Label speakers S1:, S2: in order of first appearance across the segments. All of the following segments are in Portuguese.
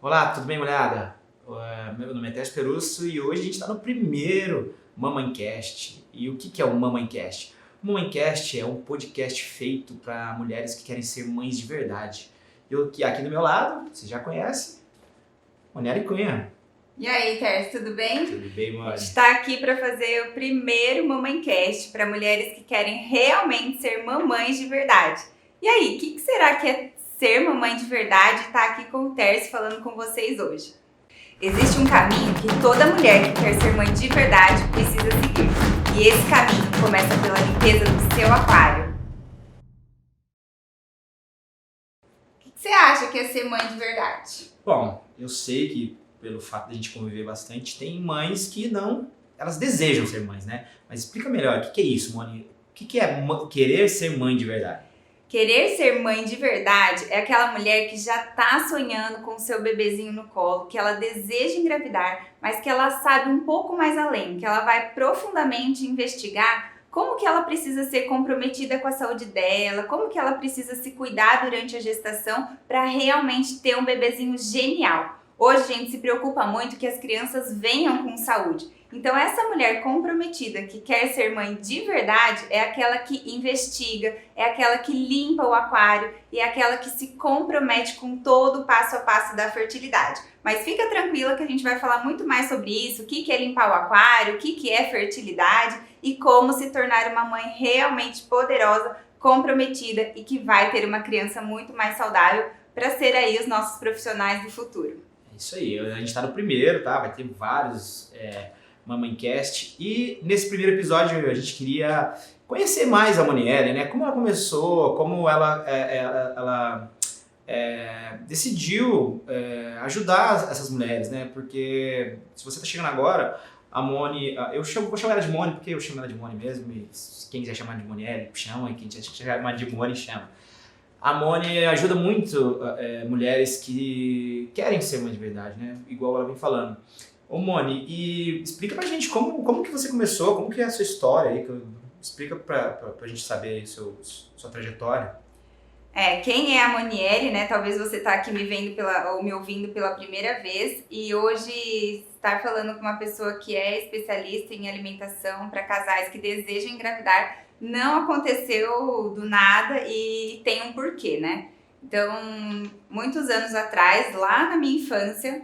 S1: Olá, tudo bem, mulherada? Meu nome é Tess Perusso e hoje a gente está no primeiro Mamancast. E o que é o Mamancast? O Mamancast é um podcast feito para mulheres que querem ser mães de verdade. Eu aqui do meu lado, você já conhece, Monieri Cunha.
S2: E aí, Tess, tudo bem?
S1: Tudo bem, Moni?
S2: A gente está aqui para fazer o primeiro Mamancast para mulheres que querem realmente ser mamães de verdade. E aí, o que será que é ser mamãe de verdade? Tá aqui com o Tércio falando com vocês hoje. Existe um caminho que toda mulher que quer ser mãe de verdade precisa seguir. E esse caminho começa pela limpeza do seu aquário. O que você acha que é ser mãe de verdade?
S1: Bom, eu sei que pelo fato de a gente conviver bastante, tem mães que não, elas desejam ser mães, né? Mas explica melhor, o que é isso, Moni? O que é querer ser mãe de verdade?
S2: Querer ser mãe de verdade é aquela mulher que já tá sonhando com o seu bebezinho no colo, que ela deseja engravidar, mas que ela sabe um pouco mais além, que ela vai profundamente investigar como que ela precisa ser comprometida com a saúde dela, como que ela precisa se cuidar durante a gestação para realmente ter um bebezinho genial. Hoje a gente se preocupa muito que as crianças venham com saúde. Então essa mulher comprometida que quer ser mãe de verdade é aquela que investiga, é aquela que limpa o aquário e é aquela que se compromete com todo o passo a passo da fertilidade. Mas fica tranquila que a gente vai falar muito mais sobre isso, o que é limpar o aquário, o que é fertilidade e como se tornar uma mãe realmente poderosa, comprometida e que vai ter uma criança muito mais saudável para ser aí os nossos profissionais do futuro.
S1: É isso aí, a gente está no primeiro, tá? Vai ter vários Mamancast e nesse primeiro episódio a gente queria conhecer mais a Monieri, né? Como ela começou, como ela decidiu ajudar essas mulheres, né? Porque se você está chegando agora, a Moni, vou chamar ela de Moni porque eu chamo ela de Moni mesmo, e quem quiser chamar de Monieri, chama, e quem quiser chamar de Moni, chama. A Moni ajuda muito mulheres que querem ser mãe de verdade, né? Igual ela vem falando. Ô Moni, e explica pra gente como que você começou, como que é a sua história aí, explica pra gente saber aí sua trajetória.
S2: Quem é a Monieri, né? Talvez você tá aqui me vendo ou me ouvindo pela primeira vez e hoje estar falando com uma pessoa que é especialista em alimentação para casais que desejam engravidar não aconteceu do nada e tem um porquê, né? Então, muitos anos atrás, lá na minha infância,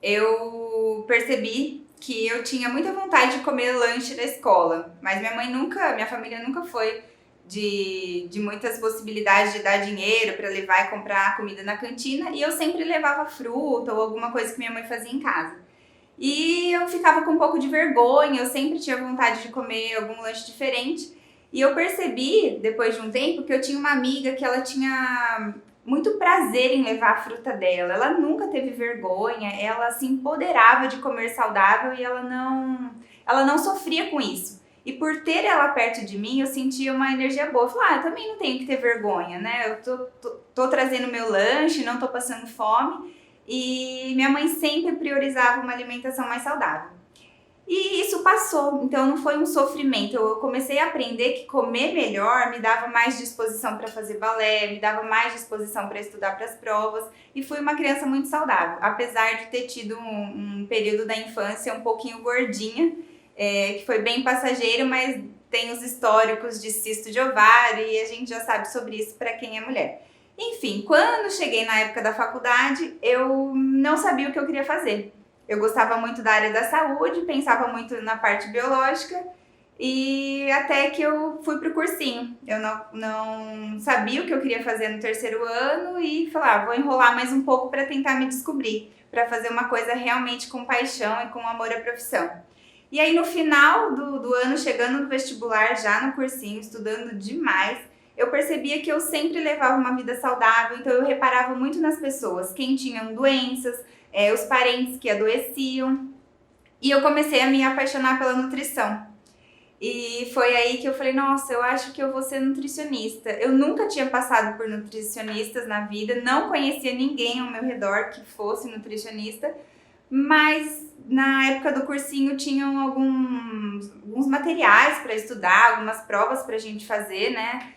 S2: eu percebi que eu tinha muita vontade de comer lanche da escola, mas minha família nunca foi de muitas possibilidades de dar dinheiro para levar e comprar comida na cantina e eu sempre levava fruta ou alguma coisa que minha mãe fazia em casa. E eu ficava com um pouco de vergonha, eu sempre tinha vontade de comer algum lanche diferente e eu percebi, depois de um tempo, que eu tinha uma amiga que ela tinha muito prazer em levar a fruta dela. Ela nunca teve vergonha, ela se empoderava de comer saudável e ela não sofria com isso. E por ter ela perto de mim, eu sentia uma energia boa. Eu falei, eu também não tenho que ter vergonha, né? Eu tô trazendo meu lanche, não tô passando fome. E minha mãe sempre priorizava uma alimentação mais saudável. E isso passou, então não foi um sofrimento. Eu comecei a aprender que comer melhor me dava mais disposição para fazer balé, me dava mais disposição para estudar para as provas e fui uma criança muito saudável, apesar de ter tido um período da infância um pouquinho gordinha, que foi bem passageiro, mas tem os históricos de cisto de ovário e a gente já sabe sobre isso para quem é mulher. Enfim, quando cheguei na época da faculdade, eu não sabia o que eu queria fazer. Eu gostava muito da área da saúde, pensava muito na parte biológica e até que eu fui pro cursinho. Eu não sabia o que eu queria fazer no terceiro ano e falei, vou enrolar mais um pouco para tentar me descobrir, para fazer uma coisa realmente com paixão e com amor à profissão. E aí no final do ano, chegando no vestibular, já no cursinho, estudando demais, eu percebia que eu sempre levava uma vida saudável, então eu reparava muito nas pessoas, quem tinham doenças, os parentes que adoeciam, e eu comecei a me apaixonar pela nutrição. E foi aí que eu falei, nossa, eu acho que eu vou ser nutricionista. Eu nunca tinha passado por nutricionistas na vida, não conhecia ninguém ao meu redor que fosse nutricionista, mas na época do cursinho tinham alguns materiais para estudar, algumas provas para a gente fazer, né?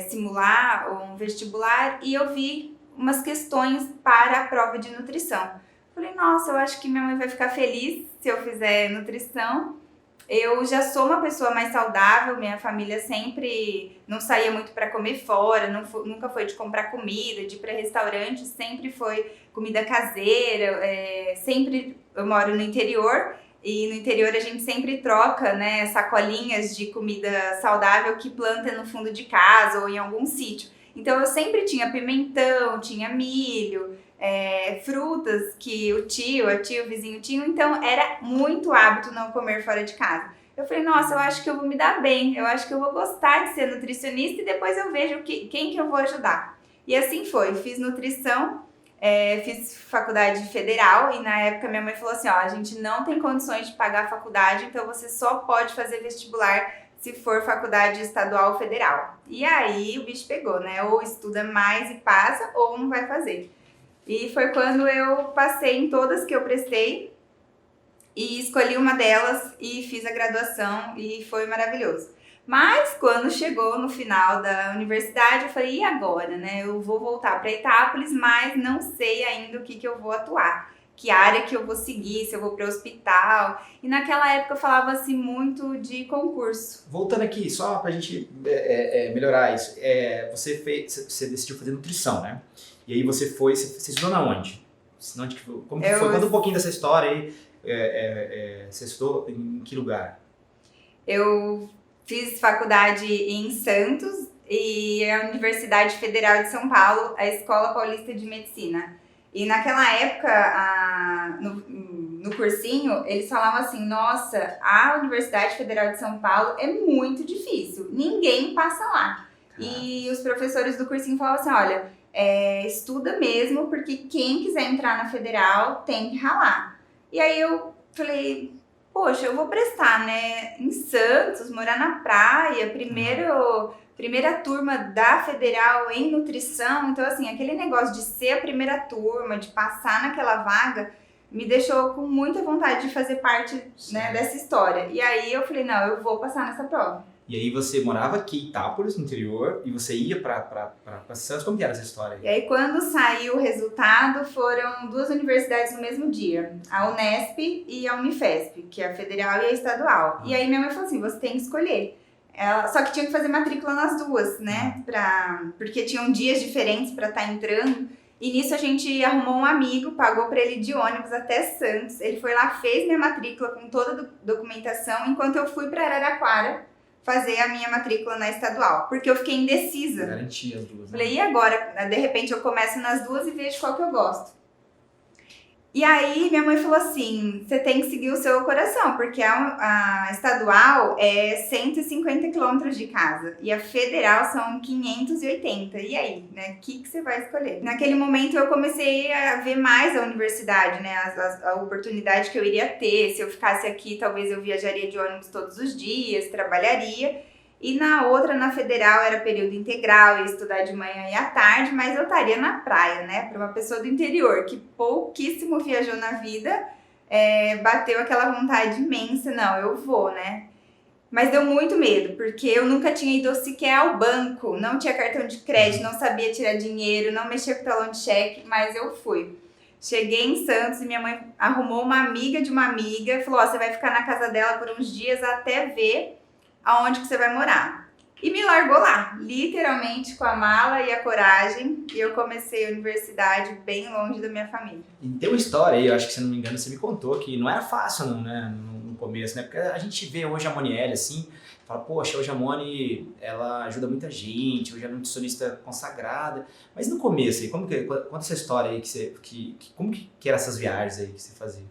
S2: Simular um vestibular, e eu vi umas questões para a prova de nutrição. Falei, nossa, eu acho que minha mãe vai ficar feliz se eu fizer nutrição. Eu já sou uma pessoa mais saudável, minha família sempre não saía muito para comer fora, nunca foi de comprar comida, de ir para restaurante, sempre foi comida caseira, sempre eu moro no interior e no interior a gente sempre troca, né, sacolinhas de comida saudável que planta no fundo de casa ou em algum sítio. Então eu sempre tinha pimentão, tinha milho, frutas que a tia, o vizinho tinham, então era muito hábito não comer fora de casa. Eu falei, nossa, eu acho que eu vou me dar bem, eu acho que eu vou gostar de ser nutricionista e depois eu vejo quem que eu vou ajudar. E assim foi, fiz nutrição, fiz faculdade federal e na época minha mãe falou assim, ó, a gente não tem condições de pagar a faculdade, então você só pode fazer vestibular se for faculdade estadual ou federal. E aí o bicho pegou, né? Ou estuda mais e passa, ou não vai fazer. E foi quando eu passei em todas que eu prestei e escolhi uma delas e fiz a graduação e foi maravilhoso. Mas quando chegou no final da universidade, eu falei, e agora, né? Eu vou voltar para Itápolis, mas não sei ainda o que eu vou atuar. Que área que eu vou seguir, se eu vou para o hospital. E naquela época eu falava-se muito de concurso.
S1: Voltando aqui, só pra gente melhorar isso. Você decidiu fazer nutrição, né? E aí você estudou na onde? Como que foi? Conta um pouquinho dessa história aí. Você estudou em que lugar?
S2: Eu fiz faculdade em Santos e a Universidade Federal de São Paulo, a Escola Paulista de Medicina. E naquela época, no cursinho, eles falavam assim, nossa, a Universidade Federal de São Paulo é muito difícil, ninguém passa lá. E os professores do cursinho falavam assim, olha, estuda mesmo, porque quem quiser entrar na Federal tem que ralar. E aí eu falei, poxa, eu vou prestar, né, em Santos, morar na praia, primeira turma da Federal em nutrição, então assim, aquele negócio de ser a primeira turma, de passar naquela vaga, me deixou com muita vontade de fazer parte, né, dessa história. E aí eu falei, não, eu vou passar nessa prova.
S1: E aí você morava aqui em Itápolis, no interior, e você ia pra Santos, como que era essa história aí?
S2: E aí quando saiu o resultado, foram 2 universidades no mesmo dia, a Unesp e a Unifesp, que é a federal e a estadual. E aí minha mãe falou assim, você tem que escolher. Só que tinha que fazer matrícula nas duas, né? Porque tinham dias diferentes para estar entrando. E nisso a gente arrumou um amigo, pagou para ele de ônibus até Santos. Ele foi lá, fez minha matrícula com toda a documentação, enquanto eu fui para Araraquara fazer a minha matrícula na estadual. Porque eu fiquei indecisa.
S1: Garantia as duas. Né?
S2: Falei, e agora? De repente eu começo nas duas e vejo qual que eu gosto. E aí minha mãe falou assim, você tem que seguir o seu coração, porque a estadual é 150 quilômetros de casa e a federal são 580. E aí, né? O que você vai escolher? Naquele momento eu comecei a ver mais a universidade, né? A oportunidade que eu iria ter. Se eu ficasse aqui, talvez eu viajaria de ônibus todos os dias, trabalharia. E na outra, na federal, era período integral, ia estudar de manhã e à tarde, mas eu estaria na praia, né? Para uma pessoa do interior que pouquíssimo viajou na vida, bateu aquela vontade imensa, não, eu vou, né? Mas deu muito medo, porque eu nunca tinha ido sequer ao banco, não tinha cartão de crédito, não sabia tirar dinheiro, não mexia com talão de cheque, mas eu fui. Cheguei em Santos e minha mãe arrumou uma amiga de uma amiga, falou, ó, você vai ficar na casa dela por uns dias até ver aonde que você vai morar. E me largou lá, literalmente com a mala e a coragem, e eu comecei a universidade bem longe da minha família.
S1: E tem uma história aí, eu acho que se não me engano, você me contou que não era fácil não, né, no começo, né? Porque a gente vê hoje a Monielle assim, fala, poxa, hoje a Moni, ela ajuda muita gente, hoje é nutricionista consagrada. Mas no começo aí, conta essa história aí, como que eram essas viagens aí que você fazia?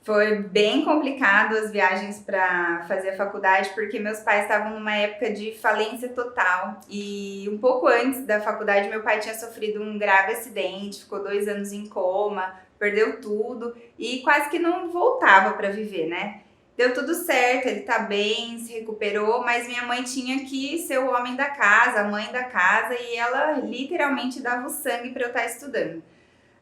S2: Foi bem complicado as viagens para fazer a faculdade, porque meus pais estavam numa época de falência total. E um pouco antes da faculdade, meu pai tinha sofrido um grave acidente, ficou 2 anos em coma, perdeu tudo e quase que não voltava para viver, né? Deu tudo certo, ele tá bem, se recuperou, mas minha mãe tinha que ser o homem da casa, a mãe da casa, e ela literalmente dava o sangue para eu estar estudando.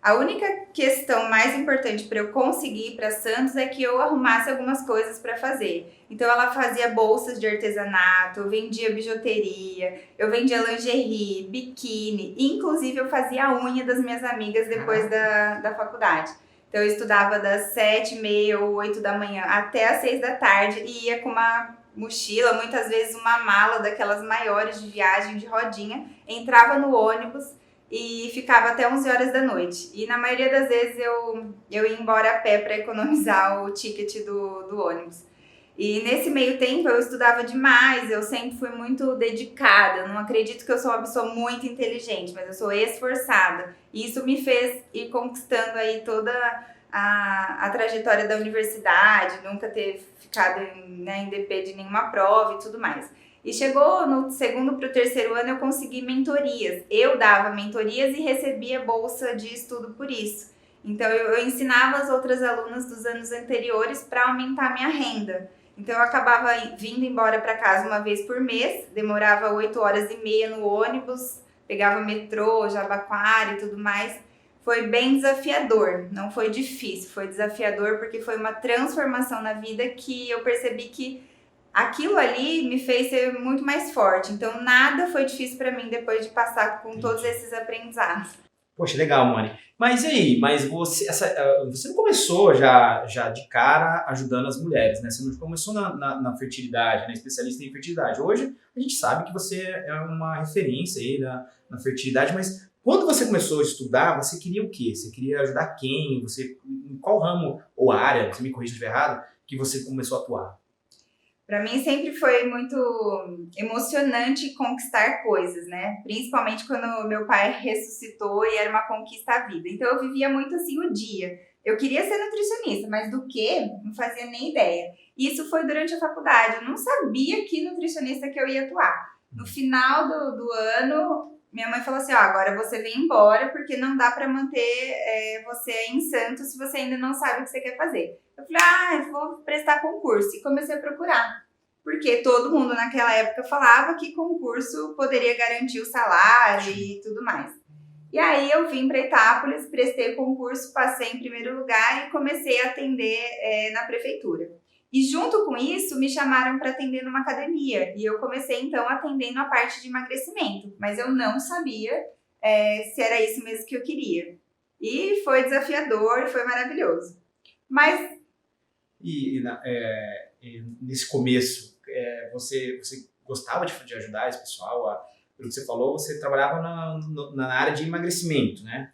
S2: A única questão mais importante para eu conseguir ir para Santos é que eu arrumasse algumas coisas para fazer. Então ela fazia bolsas de artesanato, eu vendia bijuteria, eu vendia lingerie, biquíni, inclusive eu fazia a unha das minhas amigas depois da faculdade. Então eu estudava das 7h30 ou 8 da manhã até as 6 da tarde e ia com uma mochila, muitas vezes uma mala daquelas maiores de viagem de rodinha, entrava no ônibus e ficava até 11 horas da noite. E na maioria das vezes eu ia embora a pé para economizar o ticket do ônibus. E nesse meio tempo eu estudava demais, eu sempre fui muito dedicada. Eu não acredito que eu sou uma pessoa muito inteligente, mas eu sou esforçada. E isso me fez ir conquistando aí toda a trajetória da universidade, nunca ter ficado em DP de nenhuma prova e tudo mais. E chegou no segundo para o terceiro ano eu consegui mentorias. Eu dava mentorias e recebia bolsa de estudo por isso. Então eu ensinava as outras alunas dos anos anteriores para aumentar minha renda. Então eu acabava vindo embora para casa uma vez por mês, demorava 8h30 no ônibus, pegava metrô, Jabaquara e tudo mais. Foi bem desafiador, não foi difícil, foi desafiador porque foi uma transformação na vida que eu percebi que aquilo ali me fez ser muito mais forte. Então nada foi difícil para mim depois de passar com todos esses aprendizados.
S1: Poxa, legal, Moni. Mas e aí? Mas você não começou já de cara ajudando as mulheres, né? Você não começou na fertilidade, né? Especialista em fertilidade. Hoje a gente sabe que você é uma referência aí na fertilidade, mas quando você começou a estudar, você queria o quê? Você queria ajudar quem? Em qual ramo ou área, você me corrija se estiver errado, que você começou a atuar?
S2: Para mim sempre foi muito emocionante conquistar coisas, né? Principalmente quando meu pai ressuscitou e era uma conquista à vida. Então eu vivia muito assim o dia. Eu queria ser nutricionista, mas do que? Não fazia nem ideia. Isso foi durante a faculdade. Eu não sabia que nutricionista que eu ia atuar. No final do ano, minha mãe falou assim, agora você vem embora porque não dá para manter você em Santos se você ainda não sabe o que você quer fazer. Eu falei, eu vou prestar concurso. E comecei a procurar. Porque todo mundo naquela época falava que concurso poderia garantir o salário e tudo mais. E aí eu vim para Itápolis, prestei concurso, passei em primeiro lugar e comecei a atender na prefeitura. E junto com isso, me chamaram para atender numa academia. E eu comecei, então, atendendo a parte de emagrecimento. Mas eu não sabia se era isso mesmo que eu queria. E foi desafiador, foi maravilhoso. Mas...
S1: E nesse começo, você gostava de ajudar esse pessoal? Pelo que você falou, você trabalhava na área de emagrecimento, né?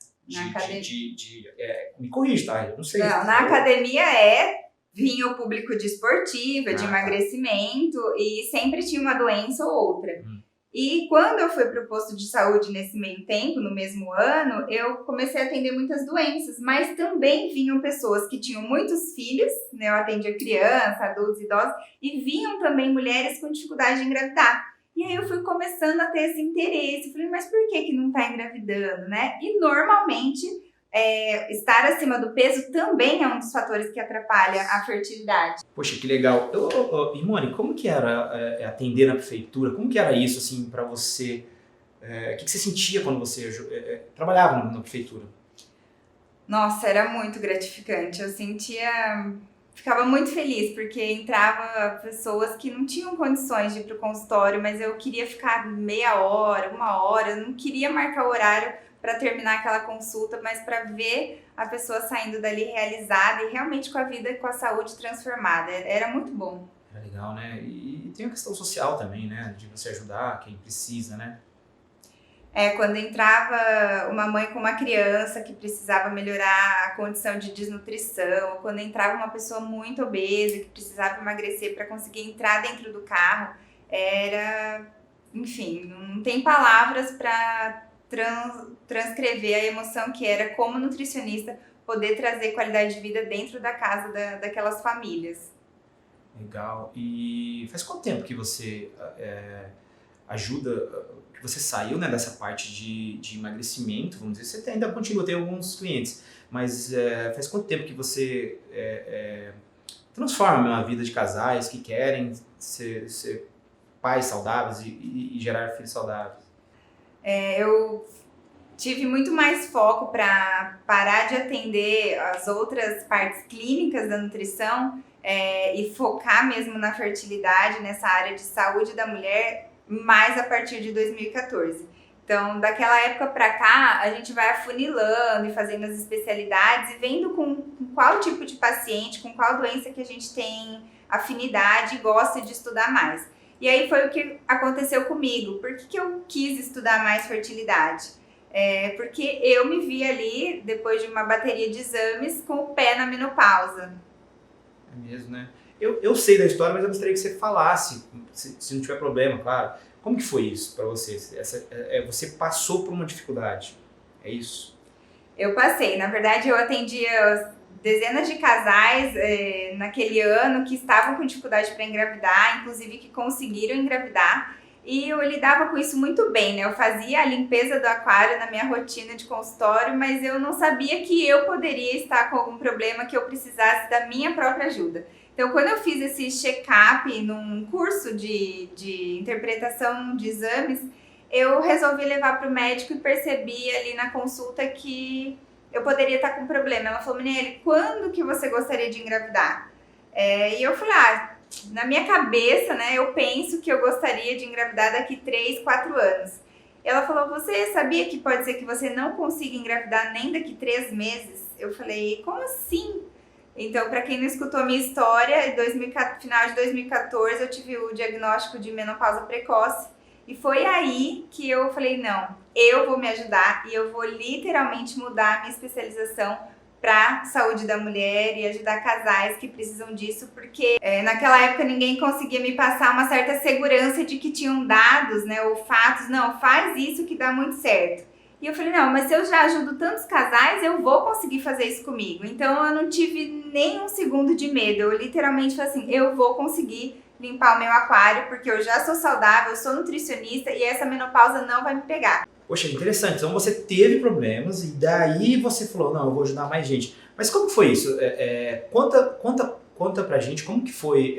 S1: Me corrija, tá? Eu não sei.
S2: Não, na academia vinha o público de esportiva, de emagrecimento, e sempre tinha uma doença ou outra. E quando eu fui para o posto de saúde nesse meio tempo, no mesmo ano, eu comecei a atender muitas doenças, mas também vinham pessoas que tinham muitos filhos, né? Eu atendia criança, adultos, idosos, e vinham também mulheres com dificuldade de engravidar. E aí eu fui começando a ter esse interesse, falei, mas por que não está engravidando, né? E normalmente, estar acima do peso também é um dos fatores que atrapalha a fertilidade.
S1: Poxa, que legal. E Moni, como que era atender na prefeitura? Como que era isso, assim, para você? O que você sentia quando você trabalhava na prefeitura?
S2: Nossa, era muito gratificante. Eu ficava muito feliz, porque entrava pessoas que não tinham condições de ir para o consultório, mas eu queria ficar meia hora, 1 hora, eu não queria marcar o horário para terminar aquela consulta, mas para ver a pessoa saindo dali realizada e realmente com a vida, com a saúde transformada. Era muito bom.
S1: É legal, né? E tem a questão social também, né? De você ajudar quem precisa, né?
S2: Quando entrava uma mãe com uma criança que precisava melhorar a condição de desnutrição, quando entrava uma pessoa muito obesa que precisava emagrecer para conseguir entrar dentro do carro, enfim, não tem palavras para transcrever a emoção que era como nutricionista poder trazer qualidade de vida dentro da casa daquelas famílias.
S1: Legal. E faz quanto tempo que você ajuda, que você saiu, né, dessa parte de emagrecimento, vamos dizer, você ainda continua a ter alguns clientes, mas faz quanto tempo que você transforma a vida de casais que querem ser pais saudáveis e gerar filhos saudáveis?
S2: Eu tive muito mais foco para parar de atender as outras partes clínicas da nutrição e focar mesmo na fertilidade, nessa área de saúde da mulher, mais a partir de 2014. Então, daquela época pra cá, a gente vai afunilando e fazendo as especialidades e vendo com qual tipo de paciente, com qual doença que a gente tem afinidade e gosta de estudar mais. E aí foi o que aconteceu comigo. Por que eu quis estudar mais fertilidade? Porque eu me vi ali, depois de uma bateria de exames, com o pé na menopausa.
S1: É mesmo, né? Eu sei da história, mas eu gostaria que você falasse, se não tiver problema, claro. Como que foi isso para você? Você passou por uma dificuldade, é isso?
S2: Eu passei. Na verdade, eu atendia dezenas de casais naquele ano que estavam com dificuldade para engravidar, inclusive que conseguiram engravidar. E eu lidava com isso muito bem, né? Eu fazia a limpeza do aquário na minha rotina de consultório, mas eu não sabia que eu poderia estar com algum problema que eu precisasse da minha própria ajuda. Então, quando eu fiz esse check-up num curso de interpretação de exames, eu resolvi levar para o médico e percebi ali na consulta que eu poderia estar com problema. Ela falou, Maniele, quando que você gostaria de engravidar? E eu falei, na minha cabeça, né, eu penso que eu gostaria de engravidar daqui 3, 4 anos. Ela falou, você sabia que pode ser que você não consiga engravidar nem daqui 3 meses? Eu falei, como assim? Então, para quem não escutou a minha história, final de 2014 eu tive o diagnóstico de menopausa precoce. E foi aí que eu falei, não, eu vou me ajudar e eu vou literalmente mudar a minha especialização para saúde da mulher e ajudar casais que precisam disso, porque naquela época ninguém conseguia me passar uma certa segurança de que tinham dados, né, ou fatos, não, faz isso que dá muito certo. E eu falei, não, mas se eu já ajudo tantos casais, eu vou conseguir fazer isso comigo. Então eu não tive nem um segundo de medo, eu literalmente falei assim, eu vou conseguir limpar o meu aquário, porque eu já sou saudável, eu sou nutricionista e essa menopausa não vai me pegar.
S1: Poxa, interessante. Então você teve problemas e daí você falou, não, eu vou ajudar mais gente. Mas como que foi isso? Conta pra gente como que foi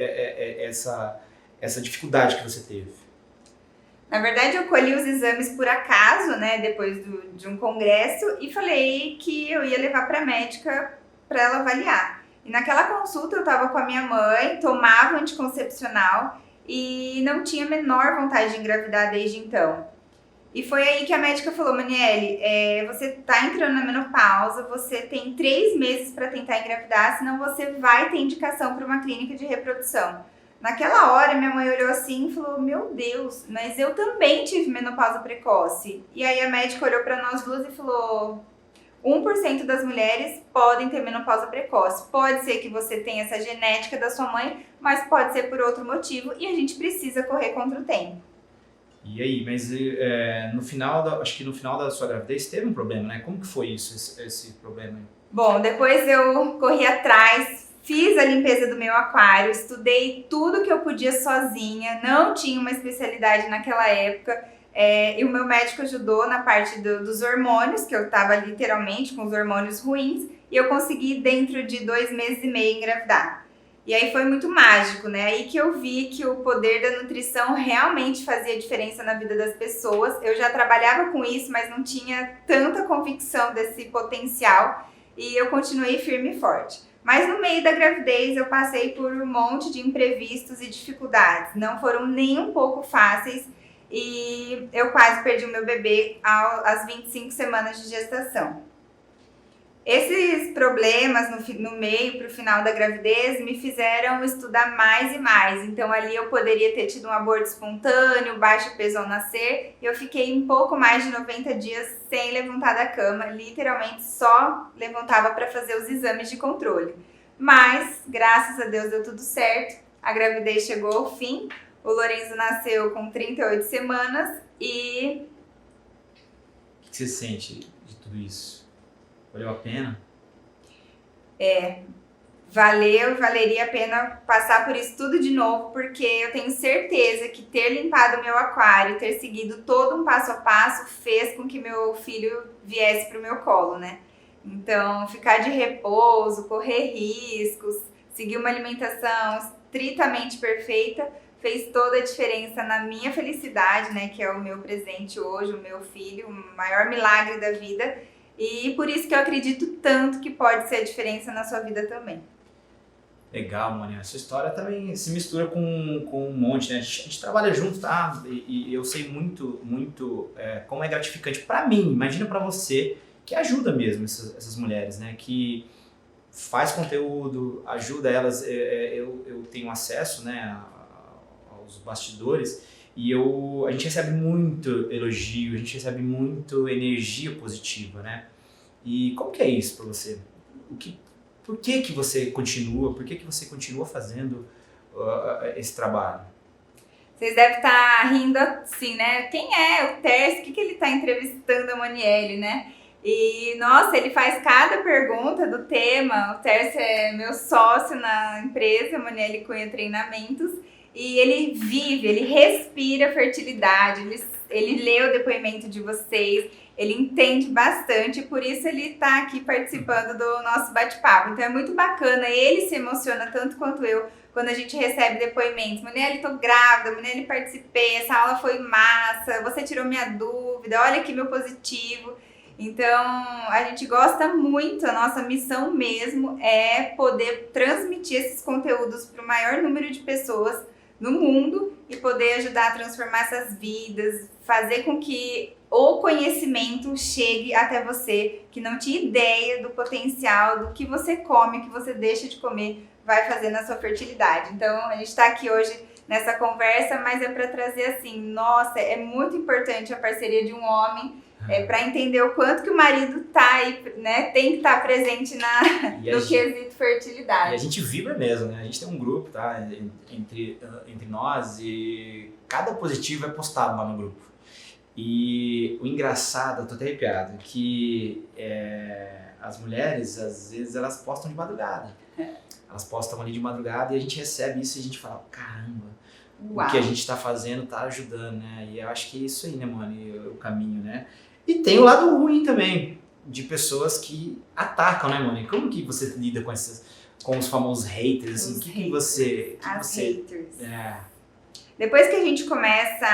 S1: essa dificuldade que você teve.
S2: Na verdade, eu colhi os exames por acaso, né, depois de um congresso e falei que eu ia levar pra médica para ela avaliar. E naquela consulta eu estava com a minha mãe, tomava anticoncepcional e não tinha a menor vontade de engravidar desde então. E foi aí que a médica falou, Maniele, você tá entrando na menopausa, você tem 3 meses para tentar engravidar, senão você vai ter indicação para uma clínica de reprodução. Naquela hora, minha mãe olhou assim e falou, meu Deus, mas eu também tive menopausa precoce. E aí a médica olhou para nós duas e falou, 1% das mulheres podem ter menopausa precoce. Pode ser que você tenha essa genética da sua mãe, mas pode ser por outro motivo e a gente precisa correr contra o tempo.
S1: E aí, mas acho que no final da sua gravidez teve um problema, né? Como que foi isso, esse problema aí?
S2: Bom, depois eu corri atrás, fiz a limpeza do meu aquário, estudei tudo que eu podia sozinha, não tinha uma especialidade naquela época. E o meu médico ajudou na parte dos hormônios, que eu estava literalmente com os hormônios ruins, e eu consegui dentro de 2 meses e meio engravidar. E aí foi muito mágico, né? Aí que eu vi que o poder da nutrição realmente fazia diferença na vida das pessoas. Eu já trabalhava com isso, mas não tinha tanta convicção desse potencial e eu continuei firme e forte. Mas no meio da gravidez eu passei por um monte de imprevistos e dificuldades. Não foram nem um pouco fáceis e eu quase perdi o meu bebê às 25 semanas de gestação. Esses problemas no meio para o final da gravidez me fizeram estudar mais e mais. Então ali eu poderia ter tido um aborto espontâneo, baixo peso ao nascer. E eu fiquei um pouco mais de 90 dias sem levantar da cama. Literalmente só levantava para fazer os exames de controle. Mas, graças a Deus, deu tudo certo. A gravidez chegou ao fim. O Lorenzo nasceu com 38 semanas e...
S1: O que você sente de tudo isso? Valeu a pena?
S2: Valeria a pena passar por isso tudo de novo, porque eu tenho certeza que ter limpado o meu aquário, ter seguido todo um passo a passo, fez com que meu filho viesse pro meu colo, né? Então, ficar de repouso, correr riscos, seguir uma alimentação estritamente perfeita, fez toda a diferença na minha felicidade, né? Que é o meu presente hoje, o meu filho, o maior milagre da vida. E por isso que eu acredito tanto que pode ser a diferença na sua vida também.
S1: Legal, Mônica. A sua história também se mistura com um monte, né? A gente trabalha junto, tá? E eu sei muito como é gratificante para mim, imagina para você, que ajuda mesmo essas mulheres, né? Que faz conteúdo, ajuda elas. Eu tenho acesso, né, aos bastidores e a gente recebe muito elogio, a gente recebe muito energia positiva, né? E como que é isso para você? Por que você continua? Por que você continua fazendo esse trabalho?
S2: Vocês devem estar rindo assim, né? Quem é o Tércio? O que ele está entrevistando a Monielle, né? E, nossa, ele faz cada pergunta do tema. O Tércio é meu sócio na empresa, Monielle Cunha Treinamentos. E ele vive, ele respira fertilidade. Ele lê o depoimento de vocês. Ele entende bastante, por isso ele está aqui participando do nosso bate-papo. Então é muito bacana, ele se emociona tanto quanto eu quando a gente recebe depoimentos. Monielle, tô grávida, Monielle, participei, essa aula foi massa, você tirou minha dúvida, olha aqui meu positivo. Então a gente gosta muito, a nossa missão mesmo é poder transmitir esses conteúdos para o maior número de pessoas no mundo e poder ajudar a transformar essas vidas, fazer com que o conhecimento chegue até você, que não tinha ideia do potencial, do que você come, o que você deixa de comer, vai fazer na sua fertilidade. Então, a gente está aqui hoje nessa conversa, mas é para trazer assim, nossa, é muito importante a parceria de um homem, para entender o quanto que o marido tá aí, né, tem que estar presente no quesito fertilidade.
S1: E a gente vibra mesmo, né? A gente tem um grupo, tá, entre nós e cada positivo é postado lá no grupo. E o engraçado, eu tô até arrepiado, que as mulheres, às vezes, elas postam de madrugada. Elas postam ali de madrugada e a gente recebe isso e a gente fala, caramba, uau, o que a gente tá fazendo tá ajudando, né? E eu acho que é isso aí, né, mano, o caminho, né? E tem o lado ruim também, de pessoas que atacam, né, mano? Como que você lida com os famosos haters, assim?
S2: Haters. Depois que a gente começa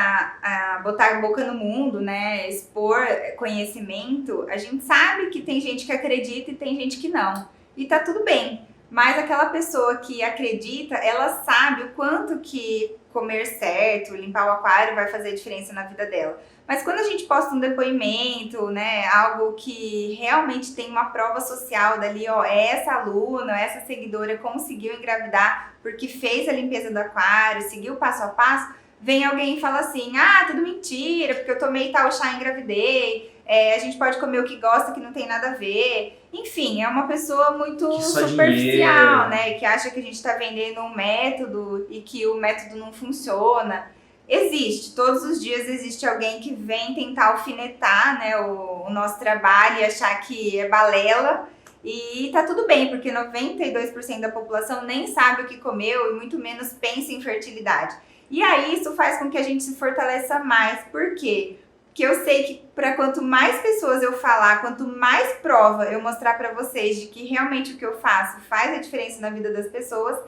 S2: a botar a boca no mundo, né, expor conhecimento, a gente sabe que tem gente que acredita e tem gente que não. E tá tudo bem. Mas aquela pessoa que acredita, ela sabe o quanto que comer certo, limpar o aquário vai fazer diferença na vida dela. Mas quando a gente posta um depoimento, né, algo que realmente tem uma prova social dali, ó, essa aluna, essa seguidora conseguiu engravidar porque fez a limpeza do aquário, seguiu passo a passo, vem alguém e fala assim, tudo mentira, porque eu tomei tal chá e engravidei, a gente pode comer o que gosta, que não tem nada a ver. Enfim, é uma pessoa muito superficial, né, que acha que a gente está vendendo um método e que o método não funciona. Existe, todos os dias existe alguém que vem tentar alfinetar, né, o nosso trabalho e achar que é balela. E tá tudo bem, porque 92% da população nem sabe o que comeu e muito menos pensa em fertilidade. E aí isso faz com que a gente se fortaleça mais. Por quê? Porque eu sei que para quanto mais pessoas eu falar, quanto mais prova eu mostrar para vocês de que realmente o que eu faço faz a diferença na vida das pessoas,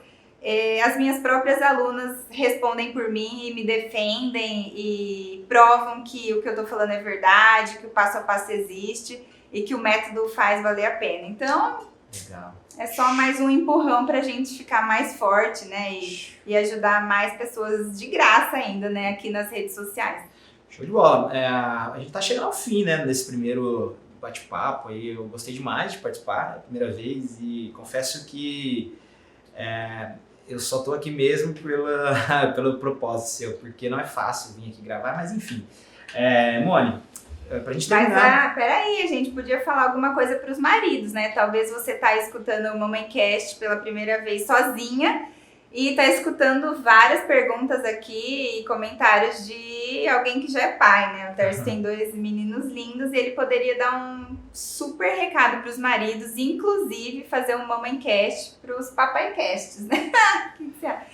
S2: as minhas próprias alunas respondem por mim e me defendem e provam que o que eu tô falando é verdade, que o passo a passo existe e que o método faz valer a pena. Então, legal, é só mais um empurrão pra gente ficar mais forte, né? E ajudar mais pessoas de graça ainda, né? Aqui nas redes sociais.
S1: Show de bola. A gente tá chegando ao fim, né? Nesse primeiro bate-papo aí. Eu gostei demais de participar, a primeira vez, e confesso que eu só tô aqui mesmo pelo propósito seu, porque não é fácil vir aqui gravar, mas enfim. Moni, pra gente terminar...
S2: Mas, peraí, a gente podia falar alguma coisa pros maridos, né? Talvez você tá escutando o Mamancast pela primeira vez sozinha e tá escutando várias perguntas aqui e comentários de alguém que já é pai, né? O Tércio tem 2 meninos lindos e ele poderia dar um super recado pros maridos, inclusive fazer um Mamancast pros papaicasts, né? O que você acha?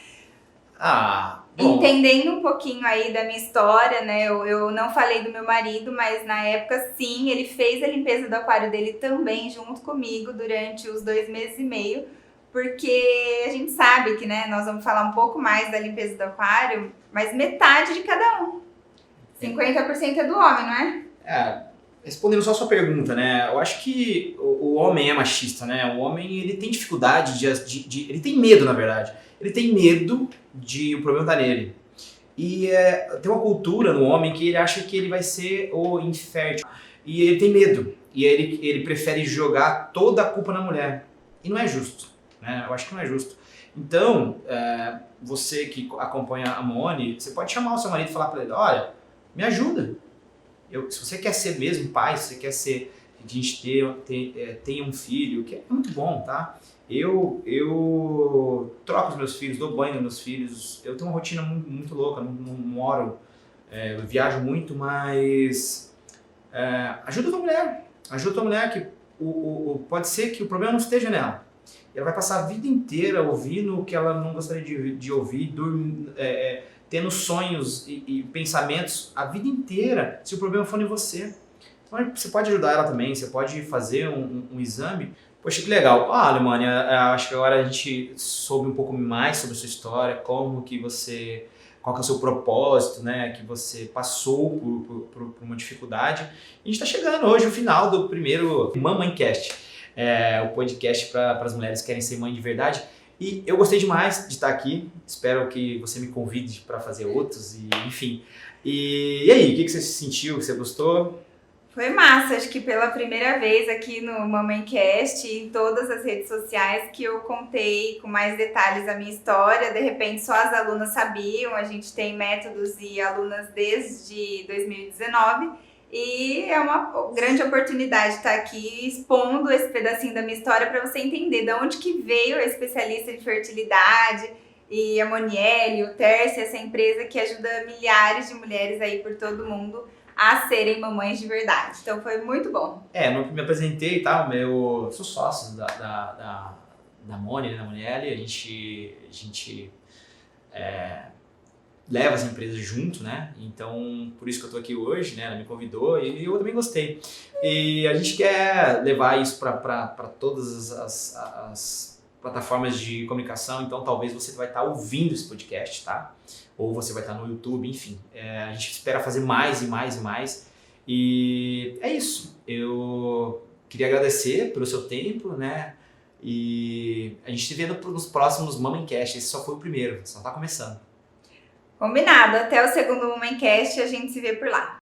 S1: Bom.
S2: Entendendo um pouquinho aí da minha história, né? Eu não falei do meu marido, mas na época sim, ele fez a limpeza do aquário dele também junto comigo durante os 2 meses e meio, porque a gente sabe que, né, nós vamos falar um pouco mais da limpeza do aquário, mas metade de cada um. 50% é do homem, não é?
S1: respondendo só a sua pergunta, né? Eu acho que o homem é machista, né? O homem, ele tem dificuldade ele tem medo, na verdade. Ele tem medo de o problema tá nele. E tem uma cultura no homem que ele acha que ele vai ser o infértil. E ele tem medo. E ele prefere jogar toda a culpa na mulher. E não é justo, né? Eu acho que não é justo. Então, você que acompanha a Moni, você pode chamar o seu marido e falar para ele, olha, me ajuda. Se você quer ser mesmo pai, se você quer ser, a gente ter um filho, que é muito bom, tá? Eu troco os meus filhos, dou banho nos meus filhos, eu tenho uma rotina muito, muito louca, não moro, eu viajo muito, mas ajuda a tua mulher que pode ser que o problema não esteja nela. Ela vai passar a vida inteira ouvindo o que ela não gostaria de ouvir, tendo sonhos e pensamentos a vida inteira, se o problema for em você. Então você pode ajudar ela também, você pode fazer um exame. Poxa, que legal. Alemânia, acho que agora a gente soube um pouco mais sobre a sua história, qual que é o seu propósito, né, que você passou por uma dificuldade. E a gente está chegando hoje ao final do primeiro Mamãecast, o podcast para as mulheres que querem ser mãe de verdade. E eu gostei demais de estar aqui, espero que você me convide para fazer outros, e enfim. E aí, o que você sentiu, você gostou?
S2: Foi massa, acho que pela primeira vez aqui no Mamãecast e em todas as redes sociais que eu contei com mais detalhes a minha história, de repente só as alunas sabiam, a gente tem métodos e alunas desde 2019 e é uma grande oportunidade estar aqui expondo esse pedacinho da minha história para você entender de onde que veio a especialista de fertilidade e a Monielle, o Terce, essa empresa que ajuda milhares de mulheres aí por todo mundo a serem mamães de verdade. Então foi muito bom.
S1: Não me apresentei e tal, eu sou sócio da Moni, né, da Monielle, a gente leva essa empresa junto, né? Então, por isso que eu tô aqui hoje, né? Ela me convidou e eu também gostei. E a gente quer levar isso para todas as plataformas de comunicação, então talvez você vai estar ouvindo esse podcast, tá? Ou você vai estar no YouTube, enfim. A gente espera fazer mais e mais e mais. E é isso. Eu queria agradecer pelo seu tempo, né? E a gente se vê nos próximos Mamãecast. Esse só foi o primeiro, só tá começando.
S2: Combinado. Até o segundo Mamãecast, a gente se vê por lá.